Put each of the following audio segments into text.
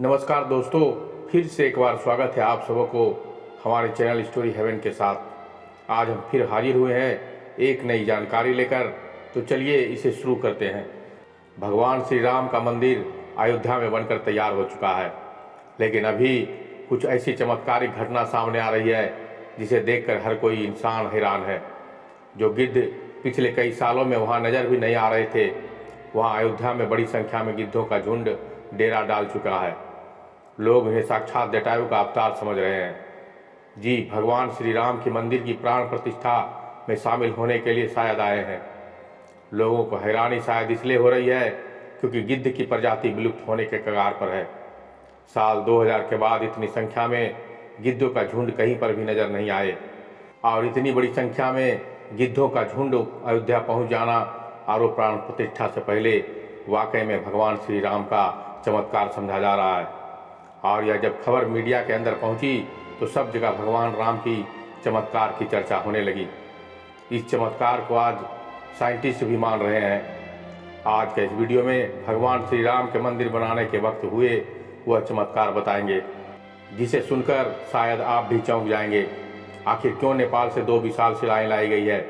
नमस्कार दोस्तों, फिर से एक बार स्वागत है आप सबों को हमारे चैनल स्टोरी हेवन के साथ। आज हम फिर हाजिर हुए हैं एक नई जानकारी लेकर। तो चलिए इसे शुरू करते हैं। भगवान श्री राम का मंदिर अयोध्या में बनकर तैयार हो चुका है, लेकिन अभी कुछ ऐसी चमत्कारिक घटना सामने आ रही है जिसे देखकर हर कोई इंसान हैरान है। जो गिद्ध पिछले कई सालों में वहाँ नज़र भी नहीं आ रहे थे, वहाँ अयोध्या में बड़ी संख्या में गिद्धों का झुंड डेरा डाल चुका है। लोग इन्हें साक्षात जटायु का अवतार समझ रहे हैं। जी, भगवान श्री राम की मंदिर की प्राण प्रतिष्ठा में शामिल होने के लिए शायद आए हैं। लोगों को हैरानी शायद इसलिए हो रही है क्योंकि गिद्ध की प्रजाति विलुप्त होने के कगार पर है। साल 2000 के बाद इतनी संख्या में गिद्धों का झुंड कहीं पर भी नजर नहीं आए, और इतनी बड़ी संख्या में गिद्धों का झुंड अयोध्या पहुंच जाना और प्राण प्रतिष्ठा से पहले वाकई में भगवान श्री राम का चमत्कार समझा जा रहा है। और यह जब खबर मीडिया के अंदर पहुंची तो सब जगह भगवान राम की चमत्कार की चर्चा होने लगी। इस चमत्कार को आज साइंटिस्ट भी मान रहे हैं। आज के इस वीडियो में भगवान श्री राम के मंदिर बनाने के वक्त हुए वह चमत्कार बताएंगे, जिसे सुनकर शायद आप भी चौंक जाएंगे। आखिर क्यों नेपाल से 2 विशाल शिलाएं लाई गई है?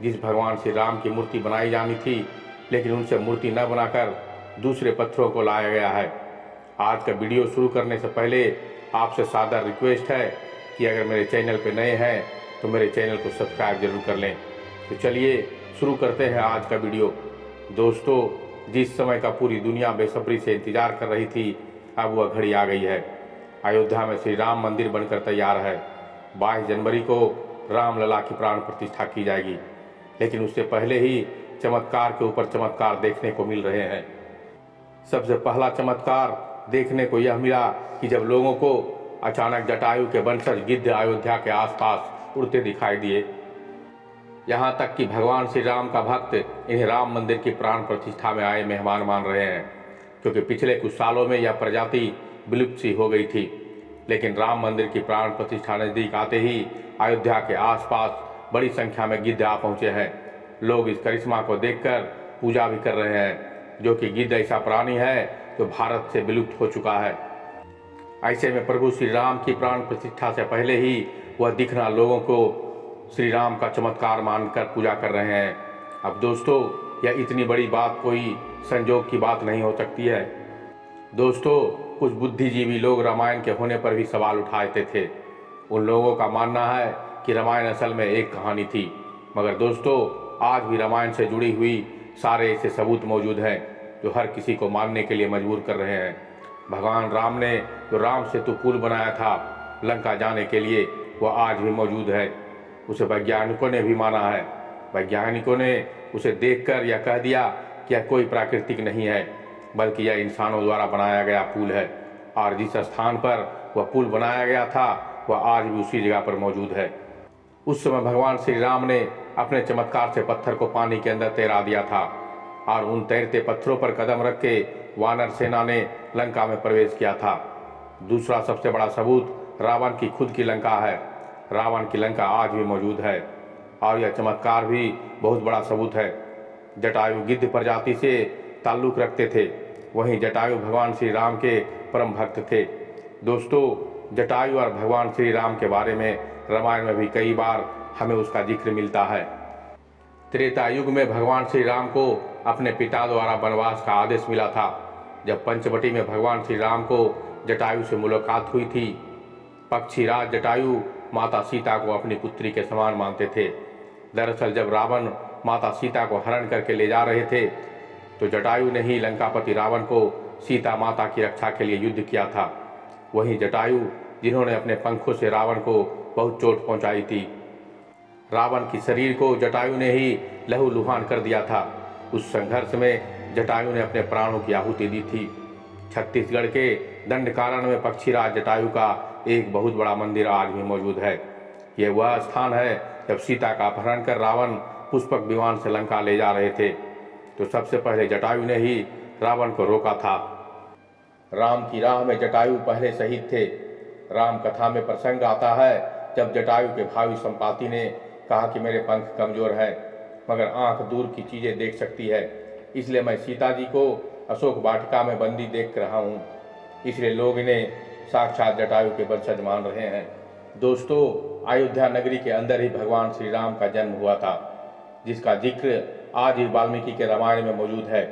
जिस भगवान श्री राम की मूर्ति बनाई जानी थी, लेकिन उनसे मूर्ति न बनाकर दूसरे पत्थरों को लाया गया है। आज का वीडियो शुरू करने से पहले आपसे सादा रिक्वेस्ट है कि अगर मेरे चैनल पर नए हैं तो मेरे चैनल को सब्सक्राइब जरूर कर लें। तो चलिए शुरू करते हैं आज का वीडियो। दोस्तों, जिस समय का पूरी दुनिया बेसब्री से इंतजार कर रही थी, अब वह घड़ी आ गई है। अयोध्या में श्री राम मंदिर बनकर तैयार है। 22 जनवरी को रामलला की प्राण प्रतिष्ठा की जाएगी, लेकिन उससे पहले ही चमत्कार के ऊपर चमत्कार देखने को मिल रहे हैं। सबसे पहला चमत्कार देखने को यह मिला कि जब लोगों को अचानक जटायु के वंशज गिद्ध अयोध्या के आसपास उड़ते दिखाई दिए। यहाँ तक कि भगवान श्री राम का भक्त इन्हें राम मंदिर की प्राण प्रतिष्ठा में आए मेहमान मान रहे हैं, क्योंकि पिछले कुछ सालों में यह प्रजाति विलुप्त सी हो गई थी। लेकिन राम मंदिर की प्राण प्रतिष्ठा नज़दीक आते ही अयोध्या के आसपास बड़ी संख्या में गिद्ध आ पहुँचे हैं। लोग इस करिश्मा को देखकर पूजा भी कर रहे हैं, जो कि गिद्ध ऐसा प्राणी है जो भारत से विलुप्त हो चुका है। ऐसे में प्रभु श्री राम की प्राण प्रतिष्ठा से पहले ही वह दिखना लोगों को श्री राम का चमत्कार मानकर पूजा कर रहे हैं। अब दोस्तों, यह इतनी बड़ी बात कोई संजोग की बात नहीं हो सकती है। दोस्तों, कुछ बुद्धिजीवी लोग रामायण के होने पर भी सवाल उठाते थे। उन लोगों का मानना है कि रामायण असल में एक कहानी थी, मगर दोस्तों आज भी रामायण से जुड़ी हुई सारे ऐसे सबूत मौजूद हैं जो हर किसी को मानने के लिए मजबूर कर रहे हैं। भगवान राम ने जो राम सेतु पुल बनाया था लंका जाने के लिए, वह आज भी मौजूद है। उसे वैज्ञानिकों ने भी माना है। वैज्ञानिकों ने उसे देखकर यह कह दिया कि यह कोई प्राकृतिक नहीं है, बल्कि यह इंसानों द्वारा बनाया गया पुल है। और जिस स्थान पर वह पुल बनाया गया था वह आज भी उसी जगह पर मौजूद है। उस समय भगवान श्री राम ने अपने चमत्कार से पत्थर को पानी के अंदर तैरा दिया था, और उन तैरते पत्थरों पर कदम रख के वानर सेना ने लंका में प्रवेश किया था। दूसरा सबसे बड़ा सबूत रावण की खुद की लंका है। रावण की लंका आज भी मौजूद है, और यह चमत्कार भी बहुत बड़ा सबूत है। जटायु गिद्ध प्रजाति से ताल्लुक़ रखते थे, वहीं जटायु भगवान श्री राम के परम भक्त थे। दोस्तों, जटायु और भगवान श्री राम के बारे में रामायण में भी कई बार हमें उसका जिक्र मिलता है। त्रेता युग में भगवान श्री राम को अपने पिता द्वारा वनवास का आदेश मिला था। जब पंचवटी में भगवान श्री राम को जटायु से मुलाकात हुई थी। पक्षीराज जटायु माता सीता को अपनी पुत्री के समान मानते थे। दरअसल जब रावण माता सीता को हरण करके ले जा रहे थे तो जटायु ने ही लंकापति रावण को सीता माता की रक्षा के लिए युद्ध किया था। वहीं जटायु जिन्होंने अपने पंखों से रावण को बहुत चोट पहुंचाई थी। रावण की शरीर को जटायु ने ही लहूलुहान कर दिया था। उस संघर्ष में जटायु ने अपने प्राणों की आहुति दी थी। छत्तीसगढ़ के दंडकारण्य में पक्षीराज जटायु का एक बहुत बड़ा मंदिर आज भी मौजूद है। यह वह स्थान है जब सीता का अपहरण कर रावण पुष्पक विमान से लंका ले जा रहे थे, तो सबसे पहले जटायु ने ही रावण को रोका था। राम की राह में जटायु पहले शहीद थे। राम कथा में प्रसंग आता है जब जटायु के भाई संपाति ने कहा कि मेरे पंख कमजोर है, मगर आंख दूर की चीजें देख सकती है, इसलिए मैं सीता जी को अशोक वाटिका में बंदी देख रहा हूँ। इसलिए लोग इन्हें साक्षात जटायु के वंशज मान रहे हैं। दोस्तों, अयोध्या नगरी के अंदर ही भगवान श्री राम का जन्म हुआ था, जिसका जिक्र आज ही वाल्मीकि के रामायण में मौजूद है।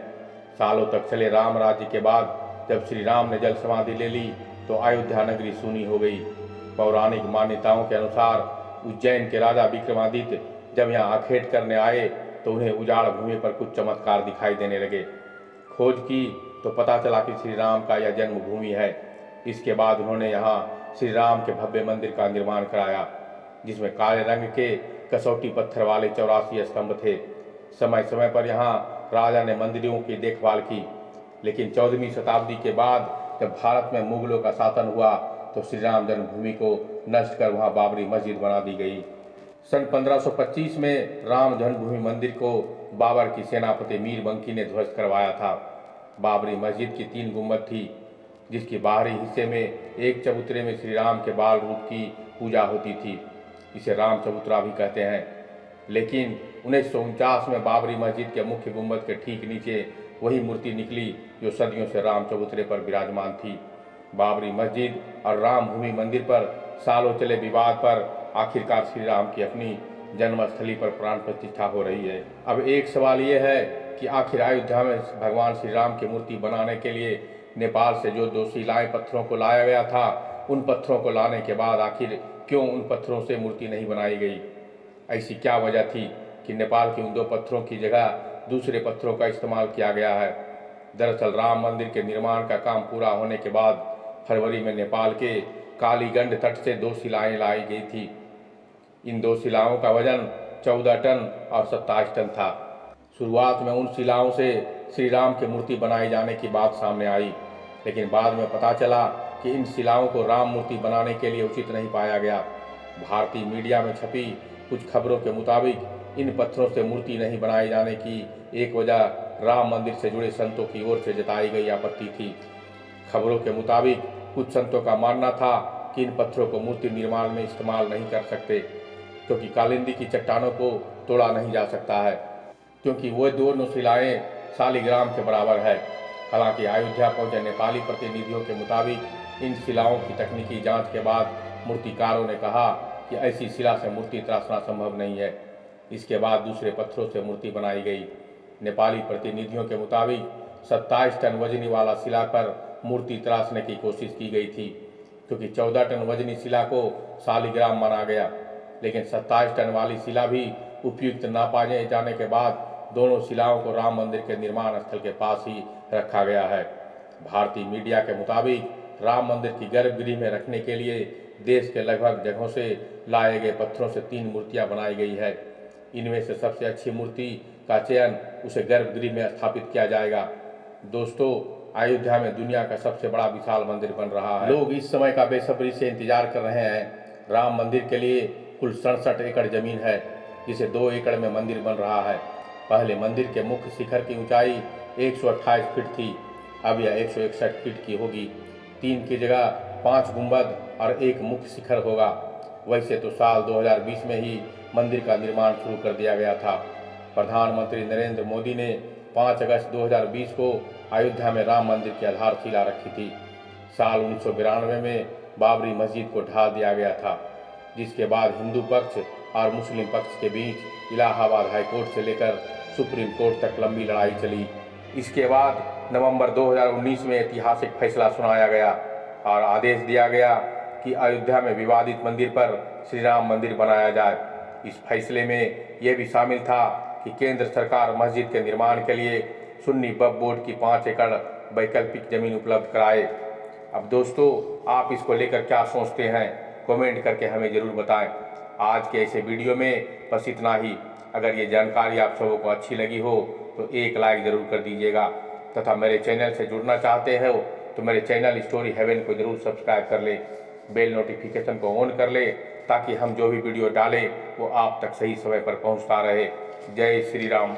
सालों तक चले राम राज्य के बाद जब श्री राम ने जल समाधि ले ली तो अयोध्या नगरी सूनी हो गई। पौराणिक मान्यताओं के अनुसार उज्जैन के राजा विक्रमादित्य जब यहाँ आखेट करने आए तो उन्हें उजाड़ भूमि पर कुछ चमत्कार दिखाई देने लगे। खोज की तो पता चला कि श्री राम का यह जन्मभूमि है। इसके बाद उन्होंने यहाँ श्री राम के भव्य मंदिर का निर्माण कराया, जिसमें काले रंग के कसौटी पत्थर वाले 84 स्तंभ थे। समय समय पर यहाँ राजा ने मंदिरों की देखभाल की, लेकिन 14वीं शताब्दी के बाद जब भारत में मुगलों का शासन हुआ तो श्री राम जन्मभूमि को नष्ट कर वहाँ बाबरी मस्जिद बना दी गई। सन 1525 में राम जन्मभूमि मंदिर को बाबर की सेनापति मीर बंकी ने ध्वस्त करवाया था। बाबरी मस्जिद की 3 गुंबद थी, जिसकी बाहरी हिस्से में एक चबूतरे में श्री राम के बाल रूप की पूजा होती थी। इसे राम चबूतरा भी कहते हैं। लेकिन 1949 में बाबरी मस्जिद के मुख्य गुंबद के ठीक नीचे वही मूर्ति निकली जो सदियों से राम चबूतरे पर विराजमान थी। बाबरी मस्जिद और राम भूमि मंदिर पर सालों चले विवाद पर आखिरकार श्री राम की अपनी जन्मस्थली पर प्राण प्रतिष्ठा हो रही है। अब एक सवाल ये है कि आखिर अयोध्या में भगवान श्री राम की मूर्ति बनाने के लिए नेपाल से जो 2 शिलाएं पत्थरों को लाया गया था, उन पत्थरों को लाने के बाद आखिर क्यों उन पत्थरों से मूर्ति नहीं बनाई गई? ऐसी क्या वजह थी कि नेपाल के उन 2 पत्थरों की जगह दूसरे पत्थरों का इस्तेमाल किया गया है? दरअसल राम मंदिर के निर्माण का काम पूरा होने के बाद फरवरी में नेपाल के कालीगंड तट से 2 शिलाएं लाई गई थी। इन 2 शिलाओं का वजन 14 टन और 27 टन था। शुरुआत में उन शिलाओं से श्री राम की मूर्ति बनाई जाने की बात सामने आई, लेकिन बाद में पता चला कि इन शिलाओं को राम मूर्ति बनाने के लिए उचित नहीं पाया गया। भारतीय मीडिया में छपी कुछ खबरों के मुताबिक इन पत्थरों से मूर्ति नहीं बनाए जाने की एक वजह राम मंदिर से जुड़े संतों की ओर से जताई गई आपत्ति थी। खबरों के मुताबिक कुछ संतों का मानना था कि इन पत्थरों को मूर्ति निर्माण में इस्तेमाल नहीं कर सकते, क्योंकि कालिंदी की चट्टानों को तोड़ा नहीं जा सकता है, क्योंकि वो दोनों शिलाएं शालिग्राम के बराबर है। हालांकि अयोध्या पहुंचे नेपाली प्रतिनिधियों के मुताबिक इन शिलाओं की तकनीकी जांच के बाद मूर्तिकारों ने कहा कि ऐसी शिला से मूर्ति तराशना संभव नहीं है। इसके बाद दूसरे पत्थरों से मूर्ति बनाई गई। नेपाली प्रतिनिधियों के मुताबिक 27 टन वजनी वाला शिला पर मूर्ति तराशने की कोशिश की गई थी, क्योंकि 14 टन वजनी शिला को शालिग्राम माना गया, लेकिन 27 टन वाली शिला भी उपयुक्त ना पाए जाने के बाद दोनों शिलाओं को राम मंदिर के निर्माण स्थल के पास ही रखा गया है। भारतीय मीडिया के मुताबिक राम मंदिर की गर्भगृह में रखने के लिए देश के लगभग जगहों से लाए गए पत्थरों से 3 मूर्तियां बनाई गई है। इनमें से सबसे अच्छी मूर्ति का चयन उसे गर्भगृह में स्थापित किया जाएगा। दोस्तों, अयोध्या में दुनिया का सबसे बड़ा विशाल मंदिर बन रहा है। लोग इस समय का बेसब्री से इंतजार कर रहे हैं। राम मंदिर के लिए कुल 67 एकड़ जमीन है, जिसे 2 एकड़ में मंदिर बन रहा है। पहले मंदिर के मुख्य शिखर की ऊंचाई 128 फीट थी, अब यह 161 फीट की होगी। 3 की जगह 5 गुंबद और 1 मुख्य शिखर होगा। वैसे तो साल 2020 में ही मंदिर का निर्माण शुरू कर दिया गया था। प्रधानमंत्री नरेंद्र मोदी ने 5 अगस्त 2020 को अयोध्या में राम मंदिर की आधारशिला रखी थी। साल 1992 में बाबरी मस्जिद को ढा दिया गया था, जिसके बाद हिंदू पक्ष और मुस्लिम पक्ष के बीच इलाहाबाद हाईकोर्ट से लेकर सुप्रीम कोर्ट तक लंबी लड़ाई चली। इसके बाद नवंबर 2019 में ऐतिहासिक फैसला सुनाया गया और आदेश दिया गया कि अयोध्या में विवादित मंदिर पर श्री राम मंदिर बनाया जाए। इस फैसले में यह भी शामिल था कि केंद्र सरकार मस्जिद के निर्माण के लिए सुन्नी वक्फ बोर्ड की 5 एकड़ वैकल्पिक जमीन उपलब्ध कराए। अब दोस्तों, आप इसको लेकर क्या सोचते हैं, कमेंट करके हमें ज़रूर बताएं। आज के ऐसे वीडियो में बस इतना ही। अगर ये जानकारी आप सबों को अच्छी लगी हो तो एक लाइक ज़रूर कर दीजिएगा, तथा मेरे चैनल से जुड़ना चाहते हो तो मेरे चैनल स्टोरी हेवन को ज़रूर सब्सक्राइब कर लें, बेल नोटिफिकेशन को ऑन कर ले, ताकि हम जो भी वीडियो डालें वो आप तक सही समय पर पहुंचता रहे। जय श्री राम।